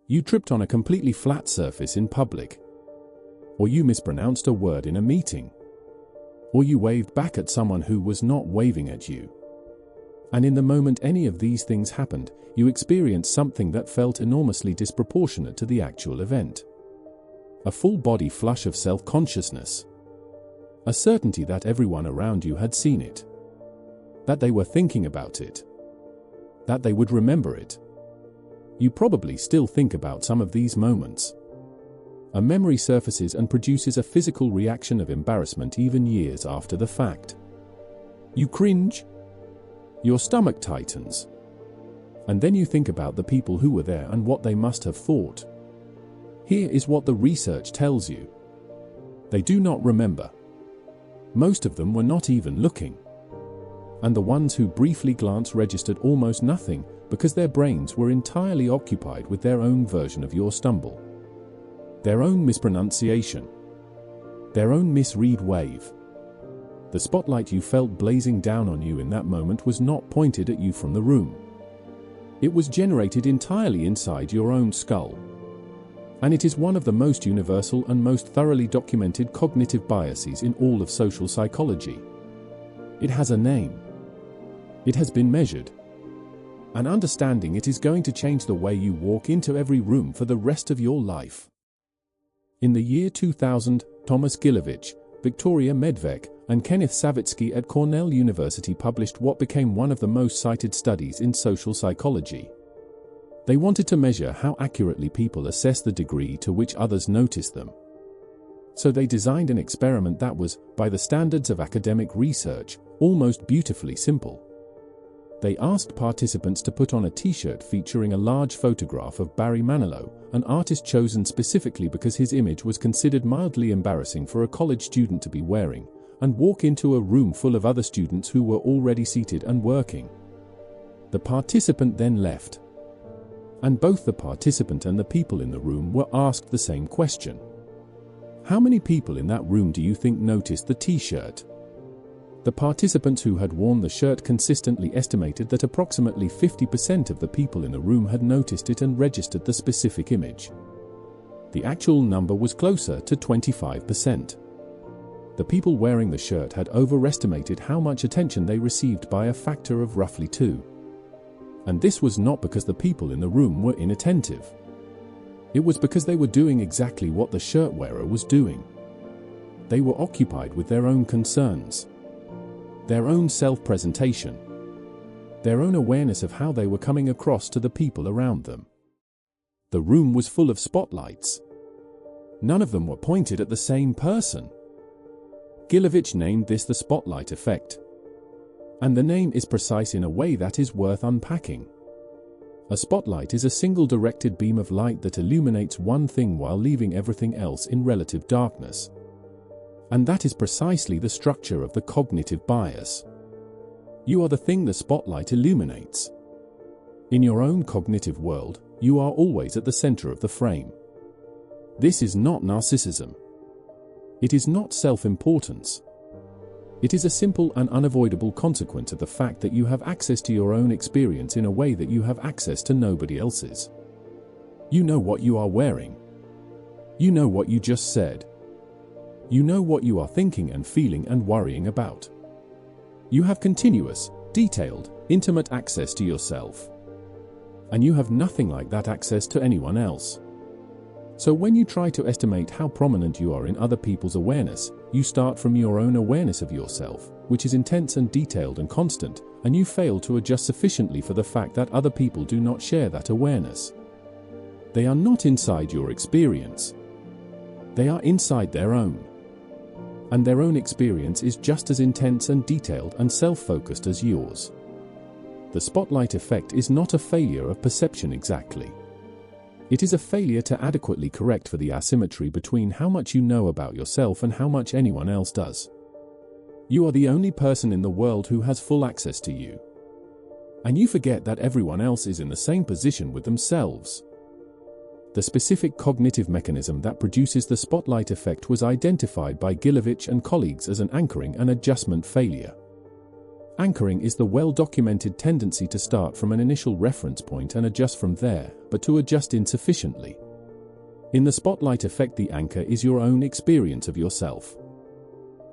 You tripped on a completely flat surface in public. Or you mispronounced a word in a meeting. Or you waved back at someone who was not waving at you. And in the moment any of these things happened, you experienced something that felt enormously disproportionate to the actual event. A full-body flush of self-consciousness. A certainty that everyone around you had seen it. That they were thinking about it. That they would remember it. You probably still think about some of these moments. A memory surfaces and produces a physical reaction of embarrassment even years after the fact. You cringe. Your stomach tightens. And then you think about the people who were there and what they must have thought. Here is what the research tells you. They do not remember. Most of them were not even looking. And the ones who briefly glanced registered almost nothing because their brains were entirely occupied with their own version of your stumble. Their own mispronunciation. Their own misread wave. The spotlight you felt blazing down on you in that moment was not pointed at you from the room. It was generated entirely inside your own skull. And it is one of the most universal and most thoroughly documented cognitive biases in all of social psychology. It has a name. It has been measured. And understanding it is going to change the way you walk into every room for the rest of your life. In the year 2000, Thomas Gilovich, Victoria Medvec, and Kenneth Savitsky at Cornell University published what became one of the most cited studies in social psychology. They wanted to measure how accurately people assess the degree to which others notice them. So they designed an experiment that was, by the standards of academic research, almost beautifully simple. They asked participants to put on a t-shirt featuring a large photograph of Barry Manilow, an artist chosen specifically because his image was considered mildly embarrassing for a college student to be wearing, and walk into a room full of other students who were already seated and working. The participant then left. And both the participant and the people in the room were asked the same question. How many people in that room do you think noticed the t-shirt? The participants who had worn the shirt consistently estimated that approximately 50% of the people in the room had noticed it and registered the specific image. The actual number was closer to 25%. The people wearing the shirt had overestimated how much attention they received by a factor of roughly 2. And this was not because the people in the room were inattentive. It was because they were doing exactly what the shirt wearer was doing. They were occupied with their own concerns. Their own self-presentation. Their own awareness of how they were coming across to the people around them. The room was full of spotlights. None of them were pointed at the same person. Gilovich named this the spotlight effect. And the name is precise in a way that is worth unpacking. A spotlight is a single directed beam of light that illuminates one thing while leaving everything else in relative darkness. And that is precisely the structure of the cognitive bias. You are the thing the spotlight illuminates. In your own cognitive world, you are always at the center of the frame. This is not narcissism. It is not self-importance. It is a simple and unavoidable consequence of the fact that you have access to your own experience in a way that you have access to nobody else's. You know what you are wearing. You know what you just said. You know what you are thinking and feeling and worrying about. You have continuous, detailed, intimate access to yourself. And you have nothing like that access to anyone else. So when you try to estimate how prominent you are in other people's awareness, you start from your own awareness of yourself, which is intense and detailed and constant, and you fail to adjust sufficiently for the fact that other people do not share that awareness. They are not inside your experience. They are inside their own. And their own experience is just as intense and detailed and self-focused as yours. The spotlight effect is not a failure of perception exactly. It is a failure to adequately correct for the asymmetry between how much you know about yourself and how much anyone else does. You are the only person in the world who has full access to you. And you forget that everyone else is in the same position with themselves. The specific cognitive mechanism that produces the spotlight effect was identified by Gilovich and colleagues as an anchoring and adjustment failure. Anchoring is the well-documented tendency to start from an initial reference point and adjust from there, but to adjust insufficiently. In the spotlight effect, the anchor is your own experience of yourself.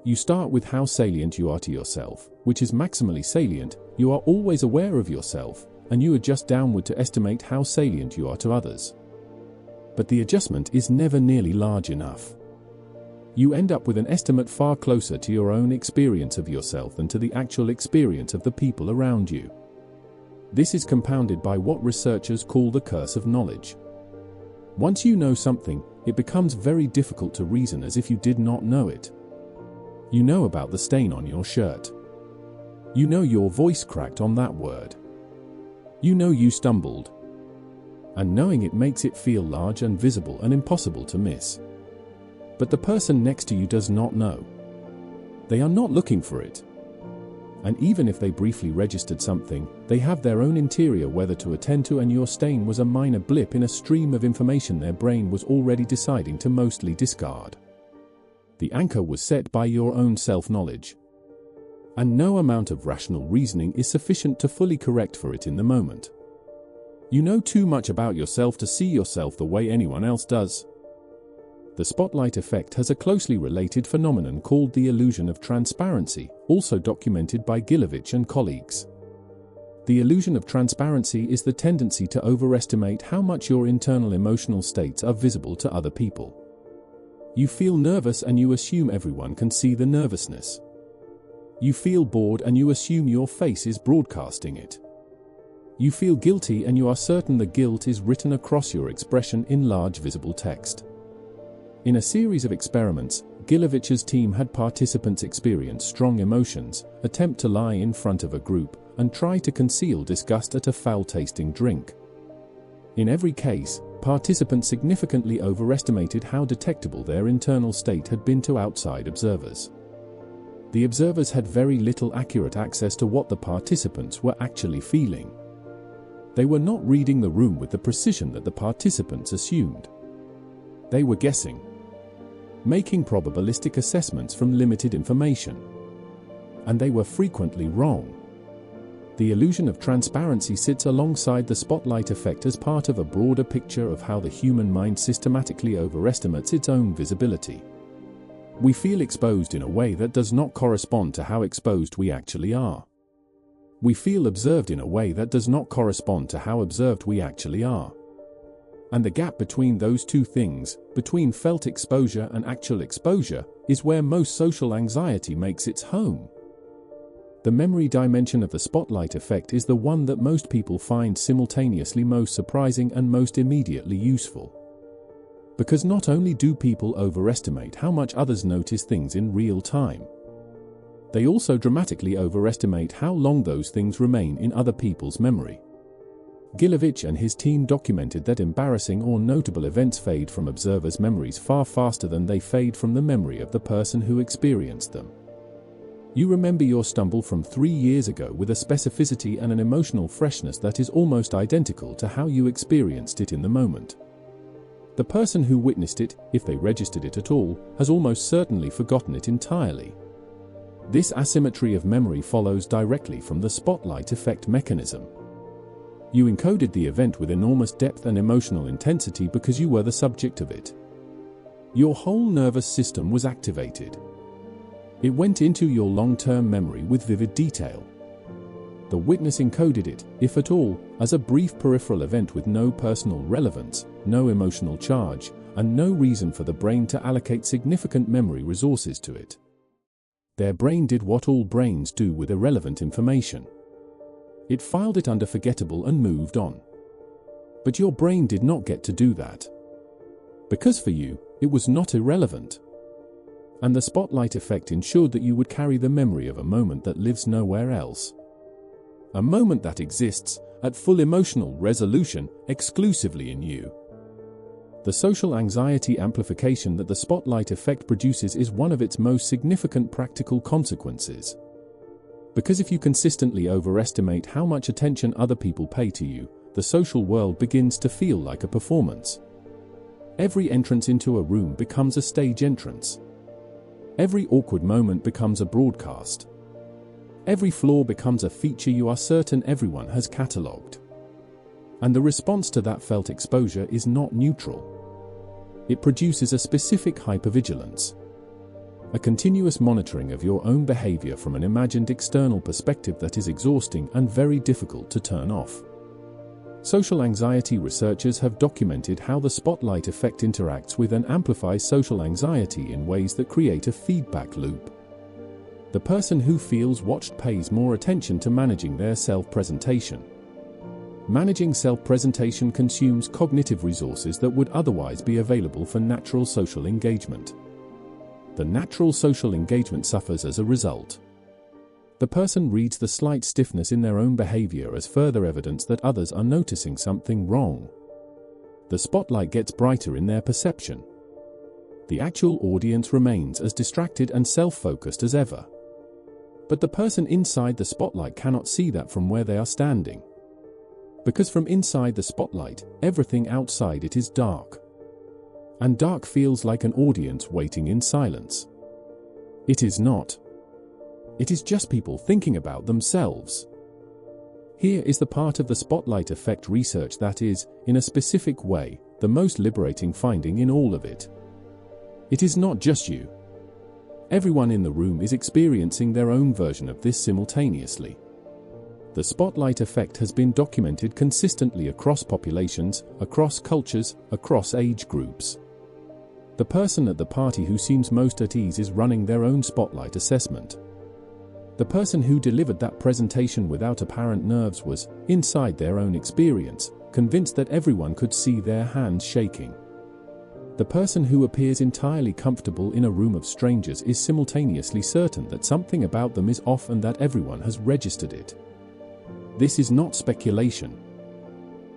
You start with how salient you are to yourself, which is maximally salient. You are always aware of yourself, and you adjust downward to estimate how salient you are to others. But the adjustment is never nearly large enough. You end up with an estimate far closer to your own experience of yourself than to the actual experience of the people around you. This is compounded by what researchers call the curse of knowledge. Once you know something, it becomes very difficult to reason as if you did not know it. You know about the stain on your shirt. You know your voice cracked on that word. You know you stumbled. And knowing it makes it feel large and visible and impossible to miss. But the person next to you does not know. They are not looking for it. And even if they briefly registered something, they have their own interior weather to attend to, and your stain was a minor blip in a stream of information their brain was already deciding to mostly discard. The anchor was set by your own self-knowledge. And no amount of rational reasoning is sufficient to fully correct for it in the moment. You know too much about yourself to see yourself the way anyone else does. The spotlight effect has a closely related phenomenon called the illusion of transparency, also documented by Gilovich and colleagues. The illusion of transparency is the tendency to overestimate how much your internal emotional states are visible to other people. You feel nervous and you assume everyone can see the nervousness. You feel bored and you assume your face is broadcasting it. You feel guilty and you are certain the guilt is written across your expression in large visible text. In a series of experiments, Gilovich's team had participants experience strong emotions, attempt to lie in front of a group, and try to conceal disgust at a foul-tasting drink. In every case, participants significantly overestimated how detectable their internal state had been to outside observers. The observers had very little accurate access to what the participants were actually feeling. They were not reading the room with the precision that the participants assumed. They were guessing, making probabilistic assessments from limited information. And they were frequently wrong. The illusion of transparency sits alongside the spotlight effect as part of a broader picture of how the human mind systematically overestimates its own visibility. We feel exposed in a way that does not correspond to how exposed we actually are. We feel observed in a way that does not correspond to how observed we actually are. And the gap between those two things, between felt exposure and actual exposure, is where most social anxiety makes its home. The memory dimension of the spotlight effect is the one that most people find simultaneously most surprising and most immediately useful. Because not only do people overestimate how much others notice things in real time, they also dramatically overestimate how long those things remain in other people's memory. Gilovich and his team documented that embarrassing or notable events fade from observers' memories far faster than they fade from the memory of the person who experienced them. You remember your stumble from 3 years ago with a specificity and an emotional freshness that is almost identical to how you experienced it in the moment. The person who witnessed it, if they registered it at all, has almost certainly forgotten it entirely. This asymmetry of memory follows directly from the spotlight effect mechanism. You encoded the event with enormous depth and emotional intensity because you were the subject of it. Your whole nervous system was activated. It went into your long-term memory with vivid detail. The witness encoded it, if at all, as a brief peripheral event with no personal relevance, no emotional charge, and no reason for the brain to allocate significant memory resources to it. Their brain did what all brains do with irrelevant information. It filed it under forgettable and moved on. But your brain did not get to do that. Because for you, it was not irrelevant. And the spotlight effect ensured that you would carry the memory of a moment that lives nowhere else. A moment that exists, at full emotional resolution, exclusively in you. The social anxiety amplification that the spotlight effect produces is one of its most significant practical consequences. Because if you consistently overestimate how much attention other people pay to you, the social world begins to feel like a performance. Every entrance into a room becomes a stage entrance. Every awkward moment becomes a broadcast. Every flaw becomes a feature you are certain everyone has catalogued. And the response to that felt exposure is not neutral. It produces a specific hypervigilance, a continuous monitoring of your own behavior from an imagined external perspective that is exhausting and very difficult to turn off. Social anxiety researchers have documented how the spotlight effect interacts with and amplifies social anxiety in ways that create a feedback loop. The person who feels watched pays more attention to managing their self-presentation. Managing self-presentation consumes cognitive resources that would otherwise be available for natural social engagement. The natural social engagement suffers as a result. The person reads the slight stiffness in their own behavior as further evidence that others are noticing something wrong. The spotlight gets brighter in their perception. The actual audience remains as distracted and self-focused as ever. But the person inside the spotlight cannot see that from where they are standing. Because from inside the spotlight, everything outside it is dark. And dark feels like an audience waiting in silence. It is not. It is just people thinking about themselves. Here is the part of the spotlight effect research that is, in a specific way, the most liberating finding in all of it. It is not just you. Everyone in the room is experiencing their own version of this simultaneously. The spotlight effect has been documented consistently across populations, across cultures, across age groups. The person at the party who seems most at ease is running their own spotlight assessment. The person who delivered that presentation without apparent nerves was, inside their own experience, convinced that everyone could see their hands shaking. The person who appears entirely comfortable in a room of strangers is simultaneously certain that something about them is off and that everyone has registered it. This is not speculation.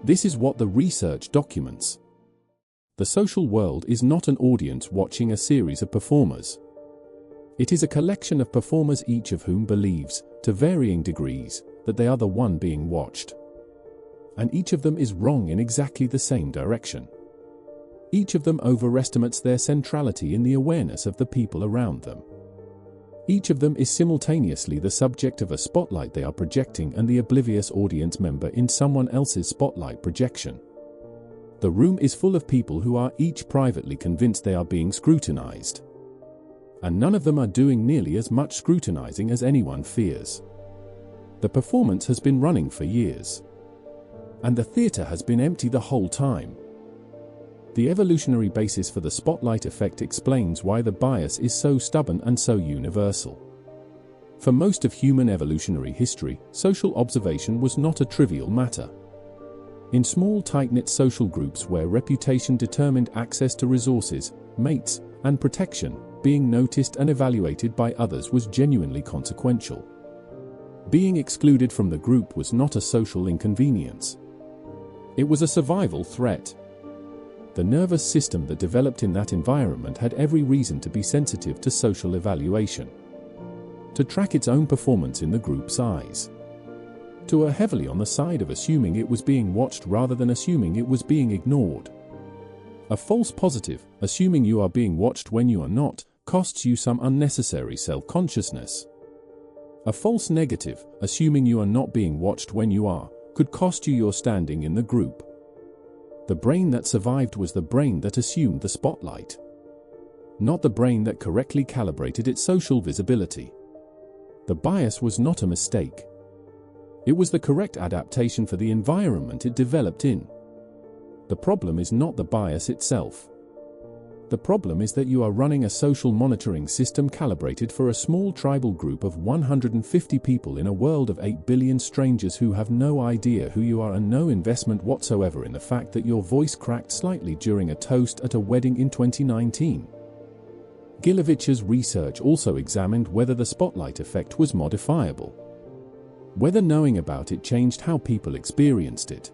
This is what the research documents. The social world is not an audience watching a series of performers. It is a collection of performers, each of whom believes, to varying degrees, that they are the one being watched. And each of them is wrong in exactly the same direction. Each of them overestimates their centrality in the awareness of the people around them. Each of them is simultaneously the subject of a spotlight they are projecting and the oblivious audience member in someone else's spotlight projection. The room is full of people who are each privately convinced they are being scrutinized. And none of them are doing nearly as much scrutinizing as anyone fears. The performance has been running for years. And the theater has been empty the whole time. The evolutionary basis for the spotlight effect explains why the bias is so stubborn and so universal. For most of human evolutionary history, social observation was not a trivial matter. In small tight-knit social groups where reputation determined access to resources, mates, and protection, being noticed and evaluated by others was genuinely consequential. Being excluded from the group was not a social inconvenience. It was a survival threat. The nervous system that developed in that environment had every reason to be sensitive to social evaluation, to track its own performance in the group's eyes, to err heavily on the side of assuming it was being watched rather than assuming it was being ignored. A false positive, assuming you are being watched when you are not, costs you some unnecessary self-consciousness. A false negative, assuming you are not being watched when you are, could cost you your standing in the group. The brain that survived was the brain that assumed the spotlight, not the brain that correctly calibrated its social visibility. The bias was not a mistake. It was the correct adaptation for the environment it developed in. The problem is not the bias itself. The problem is that you are running a social monitoring system calibrated for a small tribal group of 150 people in a world of 8 billion strangers who have no idea who you are and no investment whatsoever in the fact that your voice cracked slightly during a toast at a wedding in 2019. Gilovich's research also examined whether the spotlight effect was modifiable, whether knowing about it changed how people experienced it.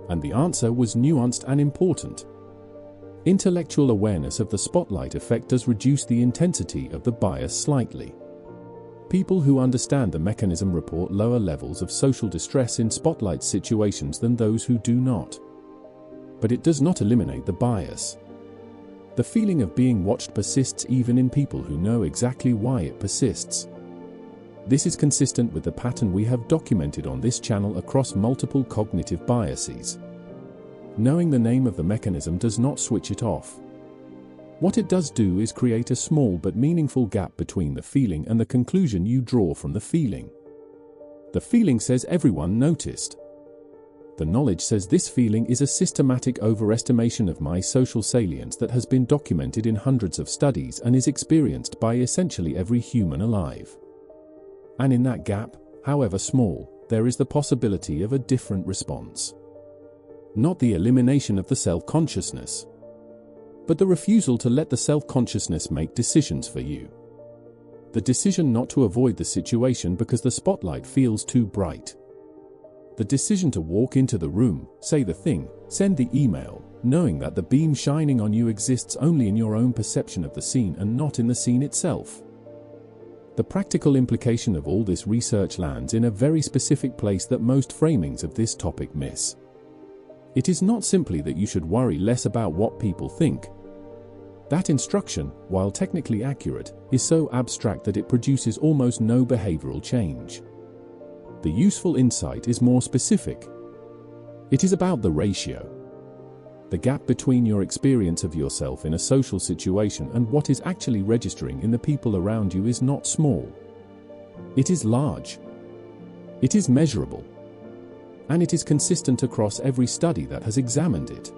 And the answer was nuanced and important. Intellectual awareness of the spotlight effect does reduce the intensity of the bias slightly. People who understand the mechanism report lower levels of social distress in spotlight situations than those who do not. But it does not eliminate the bias. The feeling of being watched persists even in people who know exactly why it persists. This is consistent with the pattern we have documented on this channel across multiple cognitive biases. Knowing the name of the mechanism does not switch it off. What it does do is create a small but meaningful gap between the feeling and the conclusion you draw from the feeling. The feeling says everyone noticed. The knowledge says this feeling is a systematic overestimation of my social salience that has been documented in hundreds of studies and is experienced by essentially every human alive. And in that gap, however small, there is the possibility of a different response. Not the elimination of the self-consciousness, but the refusal to let the self-consciousness make decisions for you. The decision not to avoid the situation because the spotlight feels too bright. The decision to walk into the room, say the thing, send the email, knowing that the beam shining on you exists only in your own perception of the scene and not in the scene itself. The practical implication of all this research lands in a very specific place that most framings of this topic miss. It is not simply that you should worry less about what people think. That instruction, while technically accurate, is so abstract that it produces almost no behavioral change. The useful insight is more specific. It is about the ratio. The gap between your experience of yourself in a social situation and what is actually registering in the people around you is not small. It is large. It is measurable. And it is consistent across every study that has examined it.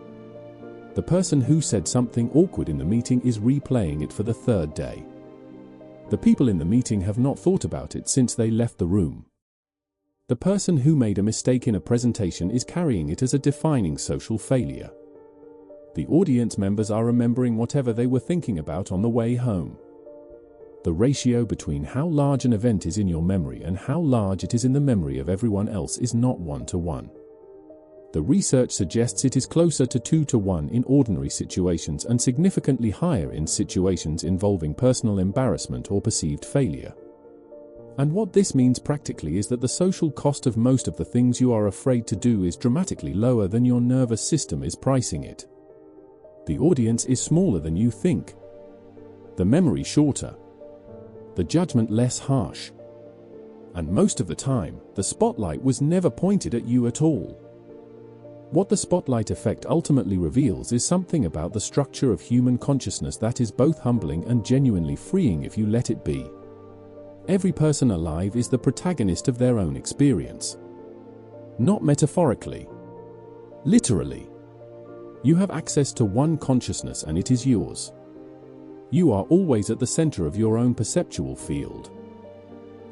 The person who said something awkward in the meeting is replaying it for the third day. The people in the meeting have not thought about it since they left the room. The person who made a mistake in a presentation is carrying it as a defining social failure. The audience members are remembering whatever they were thinking about on the way home. The ratio between how large an event is in your memory and how large it is in the memory of everyone else is not 1-to-1. The research suggests it is closer to 2-to-1 in ordinary situations and significantly higher in situations involving personal embarrassment or perceived failure. And what this means practically is that the social cost of most of the things you are afraid to do is dramatically lower than your nervous system is pricing it. The audience is smaller than you think. The memory shorter. The judgment less harsh. And most of the time, the spotlight was never pointed at you at all. What the spotlight effect ultimately reveals is something about the structure of human consciousness that is both humbling and genuinely freeing if you let it be. Every person alive is the protagonist of their own experience. Not metaphorically. Literally. You have access to one consciousness and it is yours. You are always at the center of your own perceptual field.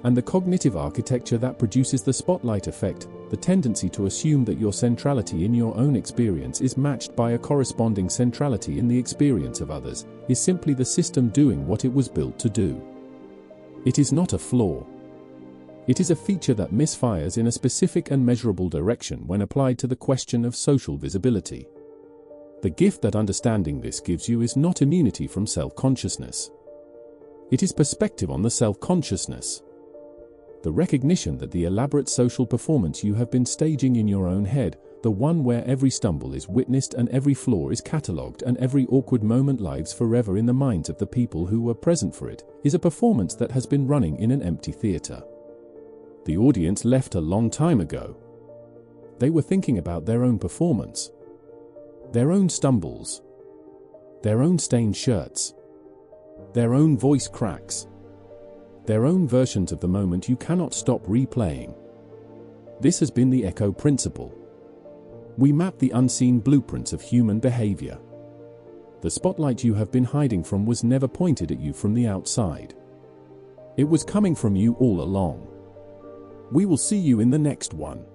And the cognitive architecture that produces the spotlight effect, the tendency to assume that your centrality in your own experience is matched by a corresponding centrality in the experience of others, is simply the system doing what it was built to do. It is not a flaw. It is a feature that misfires in a specific and measurable direction when applied to the question of social visibility. The gift that understanding this gives you is not immunity from self-consciousness. It is perspective on the self-consciousness. The recognition that the elaborate social performance you have been staging in your own head, the one where every stumble is witnessed and every flaw is catalogued and every awkward moment lives forever in the minds of the people who were present for it, is a performance that has been running in an empty theater. The audience left a long time ago. They were thinking about their own performance. Their own stumbles. Their own stained shirts. Their own voice cracks. Their own versions of the moment you cannot stop replaying. This has been the echo principle. We map the unseen blueprints of human behavior. The spotlight you have been hiding from was never pointed at you from the outside. It was coming from you all along. We will see you in the next one.